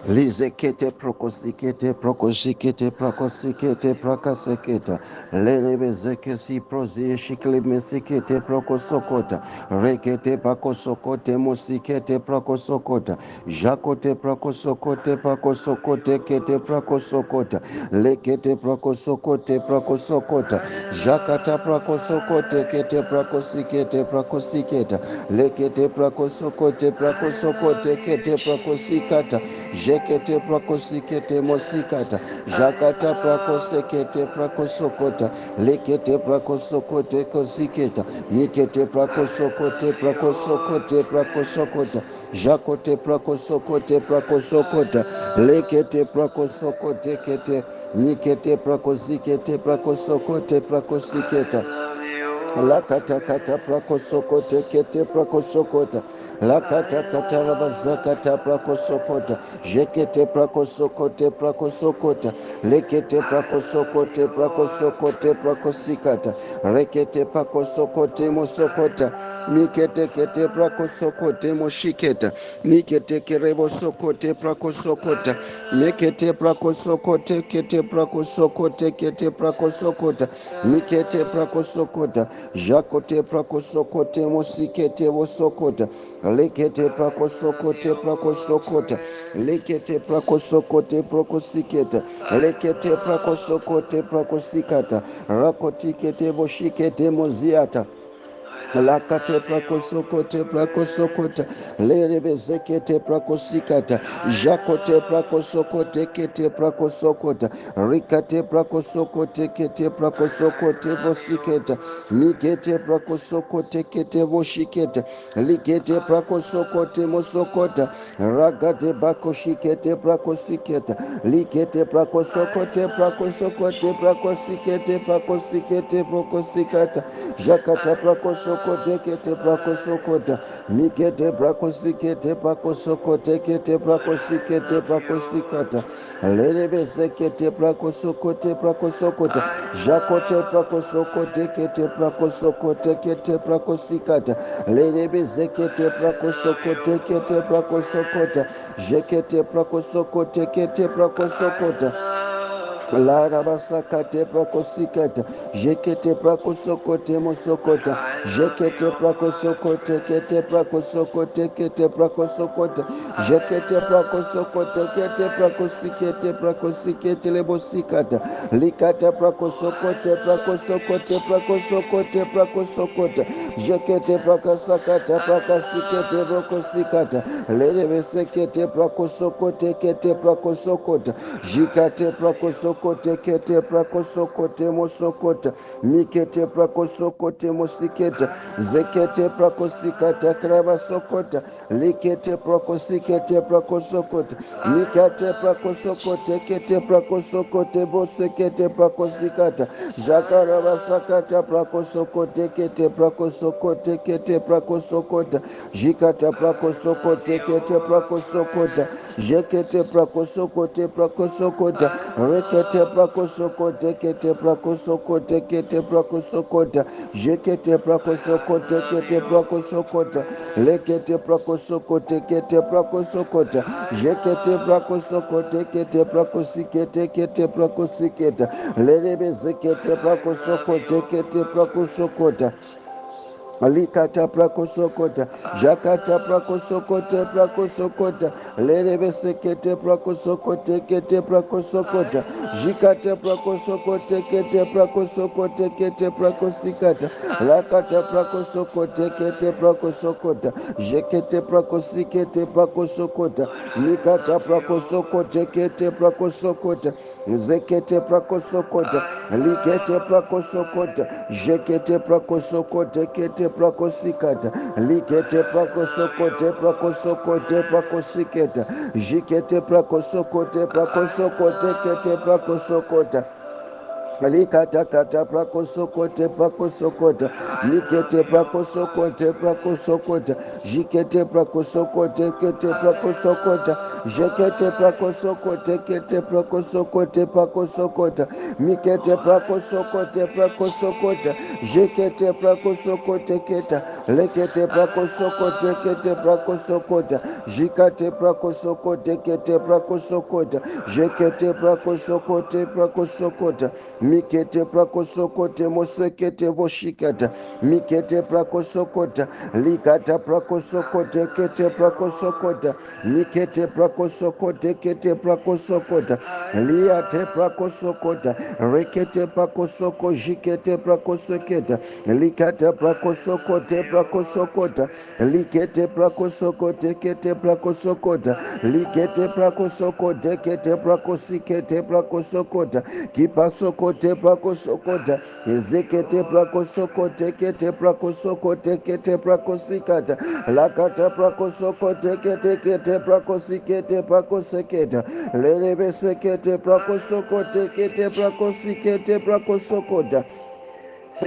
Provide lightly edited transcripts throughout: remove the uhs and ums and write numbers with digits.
Lizekete prokosikete prokoshikete prokosikete prakaseketa lelebezekesi prozishiklimesikete prokosokota rekete pakosokote mosikete prokosokota jakote prokosokote prokosokote kete prokosokota lekete prokosokote prokosokota jakata prokosokote kete prokosikete prokosiketa lekete prokosokote prokosokote kete prokosikata jekete prakosikete mosikata jakata prakosekete prakosokota lekete prakosokote kosiketa mikete prakosokote prakosokote prakosokota jakote prakosokote prakosokota lekete prakosokote kete mikete prakosikete prakosokote prakosiketa lakata kata prakosokote kete prakosokota lakata kata rabazakata prakosokota jekete prakosokote prakosokota lekete prakosokote prakosokote prakosikata rekete prakosokote mosokota mikete kete prakosokote moshiketa mikete kerebo sokote prakosokota mekete prakosokote kete prakosokote kete prakosokota mikete prakosokota jakote prakosokote mosikete vosokota lekete prakosokote prakosokota lekete prakosokote prokosiketa lekete prakosokote prakosikata rakotikete voshikete moziata lakate prakosokote prakosokota lerebezekete prakosikata jakote prakosokote kete prakosokota rikate prakosokote kete prakosokote vosiketa mikete prakosokote kete voshiketa likete prakosokote mosokota ragate bakoshikete prakosiketa likete prakosokote prakosokote prakosikete prakosikete prakosikata jakata prakosokote kete prakosokota mikete prakosikete prakosokote kete prakosikete prakosikata lerebesekete prakosokote prakosokota jakote prakosokote kete prakosokote kete prakosikata lerebezekete prakosokote kete prakosokota jekete prakosokote kete prakosokota larabasakate prakosikata jekete prakosokote mosokota jekete prakosokote kete prakosokote kete prakosokota jekete prakosokote kete prakosikete prakosikete lebosikata likata prakosokote prakosokote prakosokote prakosokota jekete prakasakata prakasikete brokosikata lerebesekete prakosokote kete prakosokota jikate prakosokote kete prakosokote mosokota mikete prakosokote mosiketa zekete prakosikata krabasokota likete prakosikete prakosokota mikate prakosokote kete prakosokote bosekete prakosikata jakarabasakata prakosokote kete prakosokote kete prakosokota jikata prakosokote kete prakosokota jekete prakosokote prakosokota rekete prakosokote kete prakosokote kete prakosokota jekete prakosokote kete prakosokota lekete prakosokote kete prakosokota jekete prakosokote kete prakosikete kete prakosiketa lerebezekete prakosokote kete prakosokota alikata prakosokota jakata prakosokote prakosokota lerebesekete prakosokote kete prakosokota jikata prakosokote kete prakosokote kete prakosikata lakata prakosokote kete prakosokota jekete prakosikete prakosokota mikata prakosokote kete prakosokota zekete prakosokota likete prakosokota jekete prakosokote kete prakosikata likete prakosokote prakosokote prakosiketa jikete prakosokote prakosokote kete prakosokota Likata kata prakosokote prakosokota likete prakosokote prakosokota jikete prakosokote kete prakosokota jekete prakosokote kete prakosokote prakosokota mikete prakosokote prakosokota jekete prakosokote keta lekete prakosokote kete prakosokota jikate prakosokote kete prakosokota jekete prakosokote prakosokota mikete prakosokote mosekete voshikata mikete prakosokota likata prakosokote kete prakosokota mikete prakosokote kete prakosokota liate prakosokota rekete prakosoko jikete prakosoketa likata prakosokote prakosokota likete prakosokote kete prakosokota likete prakosokote kete prakosikete prakosokota kipasokote prakosokota ezekete prakosokote kete prakosokote kete prakosikata lakata prakosokote kete kete prakosikete prakoseketa lelebesekete prakosokote kete prakosikete prakosokota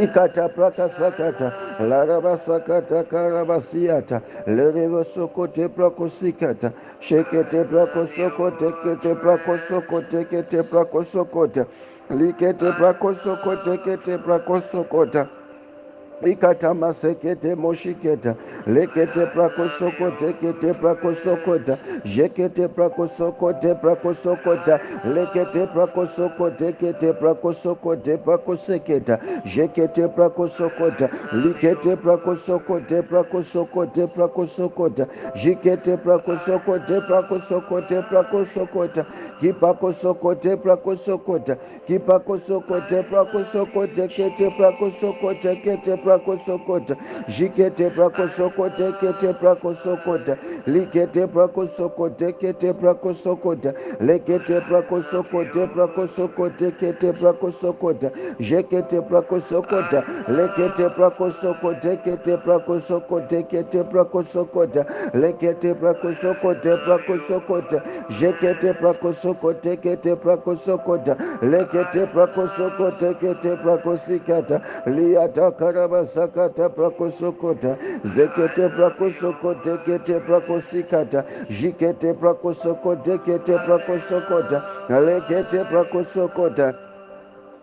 ikata prakasakata larabasakata karabasiata lerevosokote prakosikata shekete prakosokote kete prakosokote kete prakosokote likete prakosokote kete prakosokota ikatama sekete moshiketa lekete prakosokote kete prakosokota jekete prakosokote prakosokota lekete prakosokote kete prakosokote prakoseketa jekete prakosokota likete prakosokote prakosokote prakosokota jikete prakosokote prakosokote prakosokota kipakosokote prakosokota kipakosokote prakosokote kete prakosokote kete prakosokota jikete prakosokote kete prakosokota likete prakosokote kete prakosokota lekete prakosokote prakosokote kete prakosokota jekete prakosokota lekete prakosokote kete prakosokote kete prakosokota lekete prakosokote prakosokota jekete prakosokote kete prakosokota lekete prakosokote kete prakosikata liata karabasakata prakosokota zekete prakosokote kete prakosikata jikete prakosokote kete prakosokota lekete prakosokota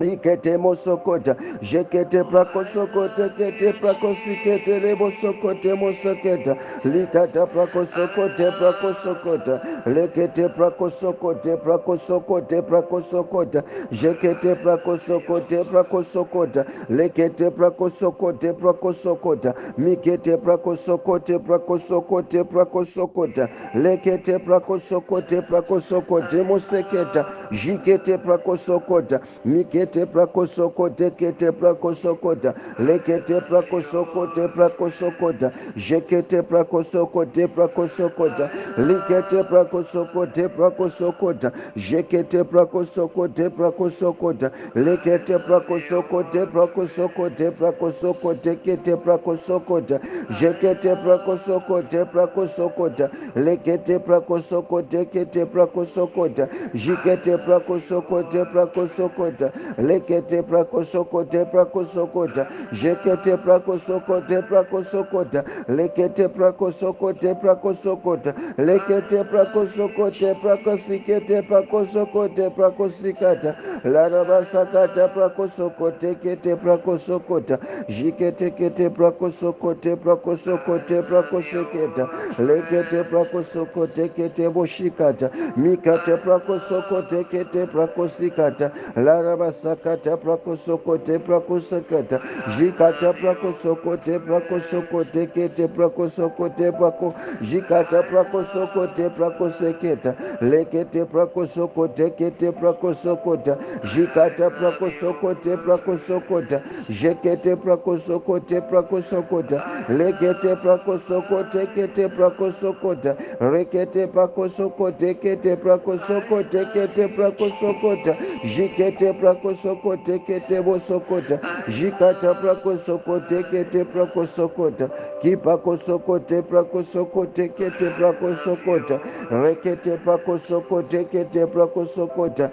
ikete mosokota jekete prakosokote kete prakosikete rebosokote mosoketa likata prakosokote prakosokota lekete prakosokote prakosokote prakosokota jekete prakosokote prakosokota lekete prakosokote prakosokota mikete prakosokote prakosokote prakosokota lekete prakosokote prakosokote moseketa jikete prakosokota mikete prakosokote kete prakosokota lekete prakosokote prakosokota jekete prakosokote prakosokota likete prakosokote prakosokota jekete prakosokote prakosokota lekete prakosokote prakosokote prakosokote kete prakosokota jekete prakosokote prakosokota lekete prakosokote kete prakosokota jikete prakosokote prakosokota lekete prakosokote prakosokota jekete prakosokote prakosokota lekete prakosokote prakosokota lekete prakosokote prakosikete prakosokote prakosikata larabasakata prakosokote kete prakosokota jikete kete prakosokote prakosokote prakoseketa lekete prakosokote kete boshikata mikate prakosokote kete prakosikata larabasakata prakosokote prakosakata jikata prakosokote prakosokote kete prakosokote prako jikata prakosokote prakoseketa lekete prakosokote kete prakosokota jikata prakosokote prakosokota jekete prakosokote prakosokota lekete prakosokote kete prakosokota rekete prakosokote kete prakosokote kete prakosokota jikete prakosokote kete bosokota jikata prakosokote kete prakosokota kipakosokote prakosokote kete prakosokota rekete prakosokote kete prakosokota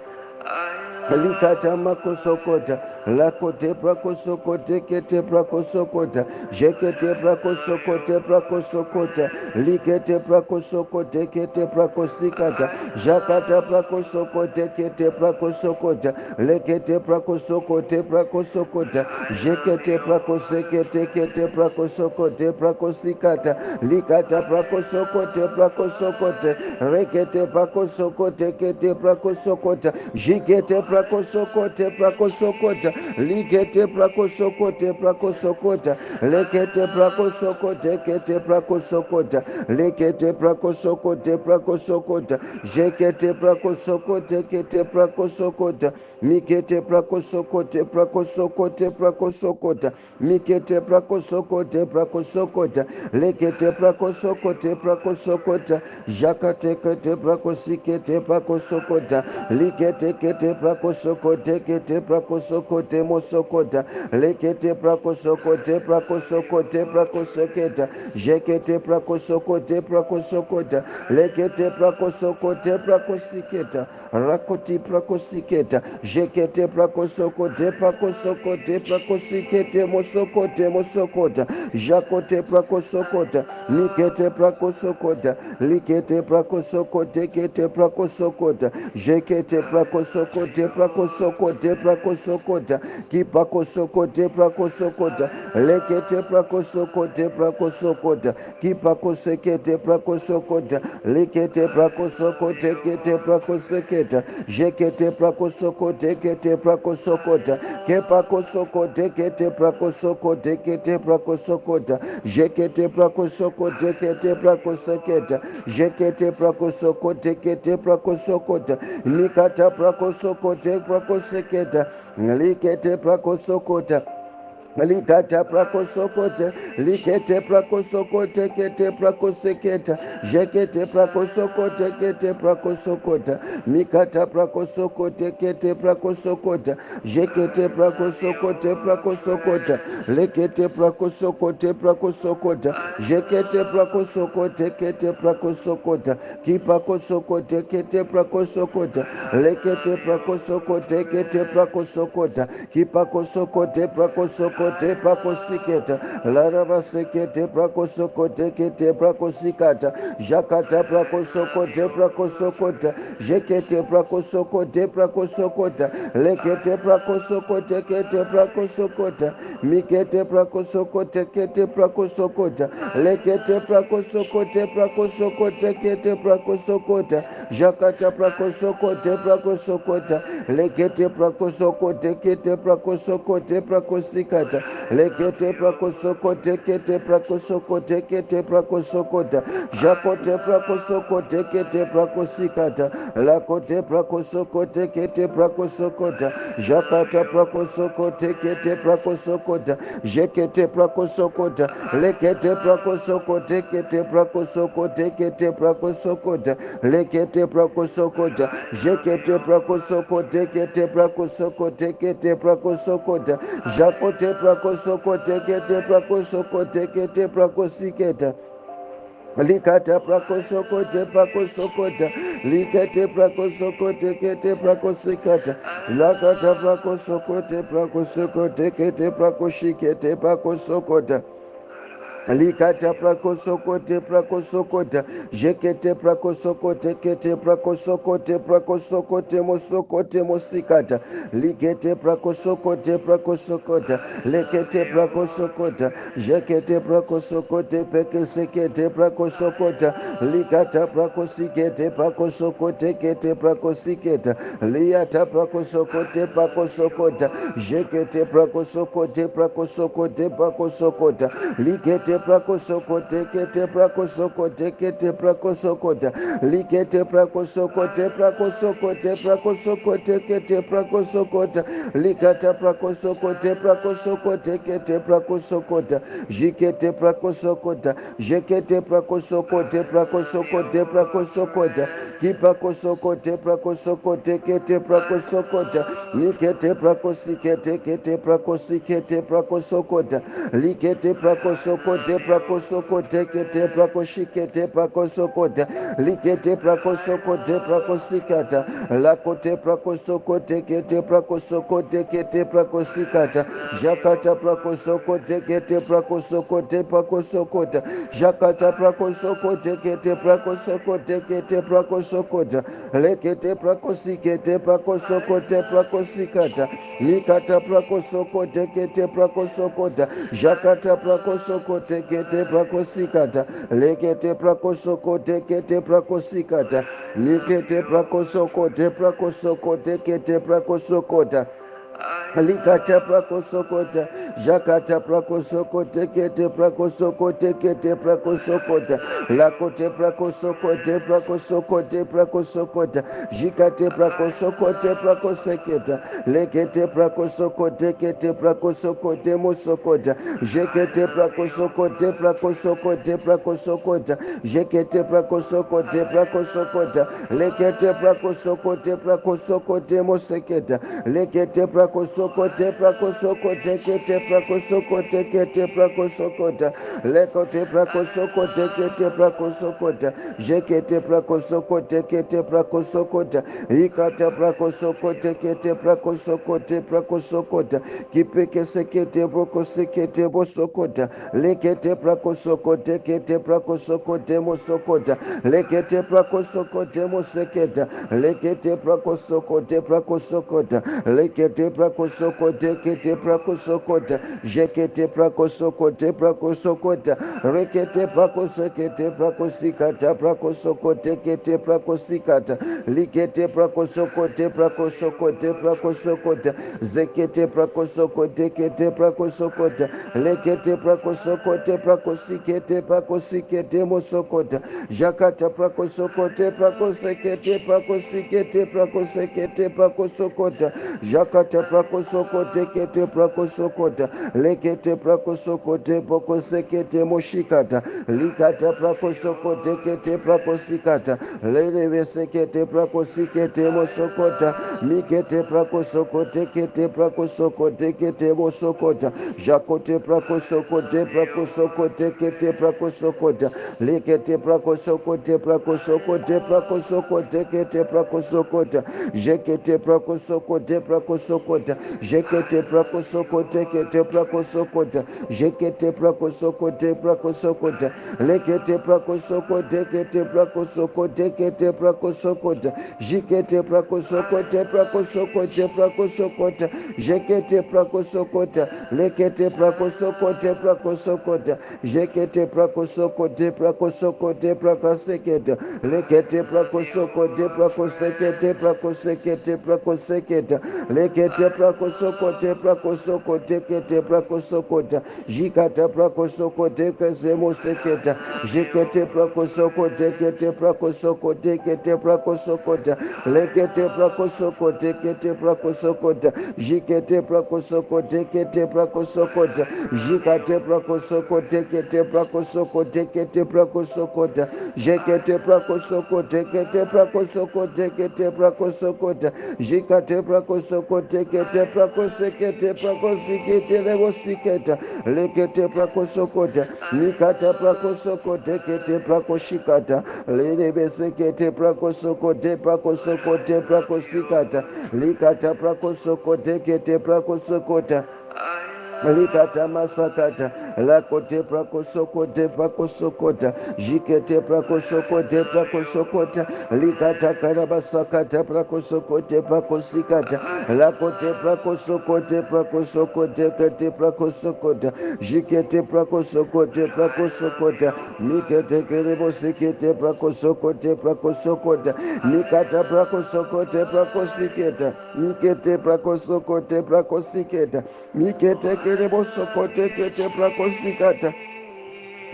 Likata makosokota, lakote prakosokote kete prakosokota, jekete prakosokote prakosokota, likete prakosokote kete prakosikata, jakata prakosokote kete prakosokota, lekete prakosokote prakosokota, jekete prakosekete kete prakosokote prakosikata, likata prakosokote prakosokote, rekete prakosokote kete prakosokota, jikete prakosokote prakosokota, likete prakosokote prakosokota, lekete prakosokote kete prakosokota, lekete prakosokote prakosokota, jekete prakosokote kete prakosokota, mikete prakosokote prakosokote prakosokota, mikete prakosokote prakosokota, lekete prakosokote prakosokota, jakate kete prakosikete prakosokota, likete kete prakosokote kete prakosokote mosokota, lekete prakosokote prakosokote prakosoketa, jekete prakosokote prakosokota, lekete prakosokote prakosiketa, rakoti prakosiketa, jekete prakosokote prakosokote prakosikete mosokote mosokota, jakote prakosokota, nikete prakosokota, likete prakosokote kete prakosokota, jekete prakosokote prakosokote prakosokota, kipakosokote prakosokota, lekete prakosokote prakosokota, kipakosekete prakosokota, lekete prakosokote kete prakoseketa, jekete prakosokote kete prakosokota, kepakosokote kete prakosokote kete prakosokota, jekete prakosokote kete prakoseketa, jekete prakosokote kete prakosokota, likata prakosokote prakoseketa, likete prakosokota, likata prakosokote, likete prakosokote kete prakoseketa, jekete prakosokote kete prakosokota, mikata prakosokote kete prakosokota, jekete prakosokote prakosokota, lekete prakosokote prakosokota, jekete prakosokote kete prakosokota, kipakosokote kete prakosokota, lekete prakosokote kete prakosokota, kipakosokote prakosokote prakosiketa, larabasekete prakosokote kete prakosikata, jakata prakosokote prakosokota, jekete prakosokote prakosokota, lekete prakosokote kete prakosokota, mikete prakosokote kete prakosokota, lekete prakosokote prakosokote kete prakosokota, jakata prakosokote prakosokota, lekete prakosokote kete prakosokote prakosikata, lekete prakosokote kete prakosokote kete prakosokota, jakote prakosokote kete prakosikata, lakote prakosokote kete prakosokota, jakata prakosokote kete prakosokota, jekete prakosokota, lekete prakosokote kete prakosokote kete prakosokota, lekete prakosokota, jekete prakosokote kete prakosokote kete prakosokota, jakote prakosokote kete prakosokote kete prakosiketa, likata prakosokote prakosokota, likete prakosokote kete prakosikata, lakata prakosokote prakosokote kete prakoshikete prakosokota, likata prakosokote prakosokota, jekete prakosokote kete prakosokote prakosokote mosokote mosikata, likete prakosokote prakosokota, lekete prakosokota, jekete prakosokote pekesekete prakosokota, likata prakosikete prakosokote kete prakosiketa, liata prakosokote prakosokota, jekete prakosokote prakosokote prakosokota, likete prakosokote kete prakosokote kete prakosokota, likete prakosokote prakosokote prakosokote kete prakosokota, likata prakosokote prakosokote kete prakosokota, jikete prakosokota, jekete prakosokote prakosokote prakosokota, kipakosokote prakosokote kete prakosokota, likete prakosikete kete prakosikete prakosokota, likete prakosokote te prakosoko tekete prakoshikete prakosokota likete prakosoko te prakosikata lakote prakosoko tekete prakosoko tekete prakosikata jakata prakosoko tekete prakosoko te prakosokota jakata prakosoko tekete prakosoko tekete prakosokota lekete prakosikete prakosoko te prakosikata likata prakosoko tekete prakosokota jakata prakosoko tekete prakosikata lekete prakosoko tekete prakosikata likete prakosoko te prakosoko tekete prakosokota likata prakosokota jakata prakosokote kete prakosokote kete prakosokota lakote prakosokote prakosokote prakosokota jikate prakosokote prakoseketa lekete prakosokote kete prakosokote mosokota jekete prakosokote prakosokote prakosokota jekete prakosokote prakosokota lekete prakosokote prakosokote moseketa lekete prakosokote prakosokote kete prakosokote kete prakosokota lekote prakosokote kete prakosokota jekete prakosokote kete prakosokota ikata prakosokote kete prakosokote prakosokota kipeke sekete prakosekete bosokota lekete prakosokote kete prakosokote mosokota lekete prakosokote moseketa lekete prakosokote prakosokota lekete prakosokote kete prakosokota jekete prakosokote prakosokota rekete prakosekete prakosikata prakosokote kete prakosikata likete prakosokote prakosokote prakosokota zekete prakosokote kete prakosokota lekete prakosokote prakosikete prakosikete mosokota jakata prakosokote prakosekete prakosikete prakosekete prakosokota jakata prakosokote kete prakosokota lekete prakosokote prakosekete moshikata likata prakosokote kete prakosikata levesekete prakosikete mosokota mikete prakosokote kete prakosokote kete mosokota jakote prakosokote prakosokote kete prakosokota lekete prakosokote prakosokote prakosokote kete prakosokota jekete prakosokote prakosokota jekete prakosokote kete prakosokota jekete prakosokote prakosokota lekete prakosokote kete prakosokote kete prakosokota jikete prakosokote prakosokote prakosokota jekete prakosokota lekete prakosokote prakosokota jekete prakosokote prakosokote prakaseketa lekete prakosokote prakosekete prakosekete prakoseketa lekete prakosokote prakosokote kete prakosokota jikata prakosokote kesemoseketa jekete prakosokote kete prakosokote kete prakosokota lekete prakosokote kete prakosokota jikete prakosokote kete prakosokota jikate prakosokote kete prakosokote kete prakosokota jekete prakosokote kete prakosokote kete prakosokota jikate prakosokote kete prakosekete prakosikete levosiketa lekete prakosokota nikata prakosokote kete prakoshikata levesekete prakosokote prakosokote prakosikata likata prakosokote kete prakosokota likata masakata lakote prakosokote prakosokota jikete prakosokote prakosokota likata karabasakata prakosokote prakosikata lakote prakosokote prakosokote kete prakosokota jikete prakosokote prakosokota nikete kerebosikete prakosokote prakosokota nikata prakosokote prakosiketa nikete prakosokote prakosiketa mikete kerebosokote kete prakosikata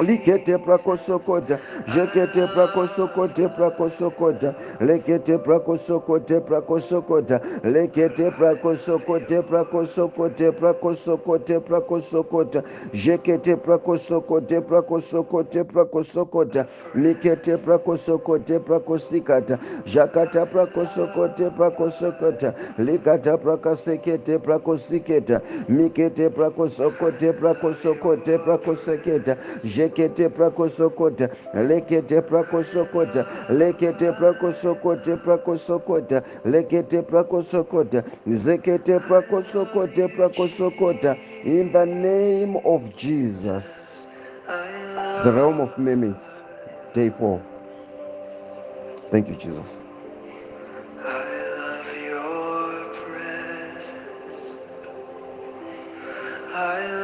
Likete prakosokoda, jekete prakosokote prakosokoda, lekete prakosokote prakosokoda, lekete prakosokote prakosokote prakosokote prakosokoda, jekete prakosokote prakosokote prakosokoda, likete prakosokote prakosikata, jakata prakosokote prakosokota, likata prakasekete prakosiketa, mikete prakosokote prakosokote prakoseketa, jekete prakosokota, lekete prakosokota, lekete prakosokote prakosokota, lekete prakosokota, zekete prakosokote prakosokota, in the name of Jesus. The realm of mermaids, day 4. Thank you, Jesus. I love your presence. I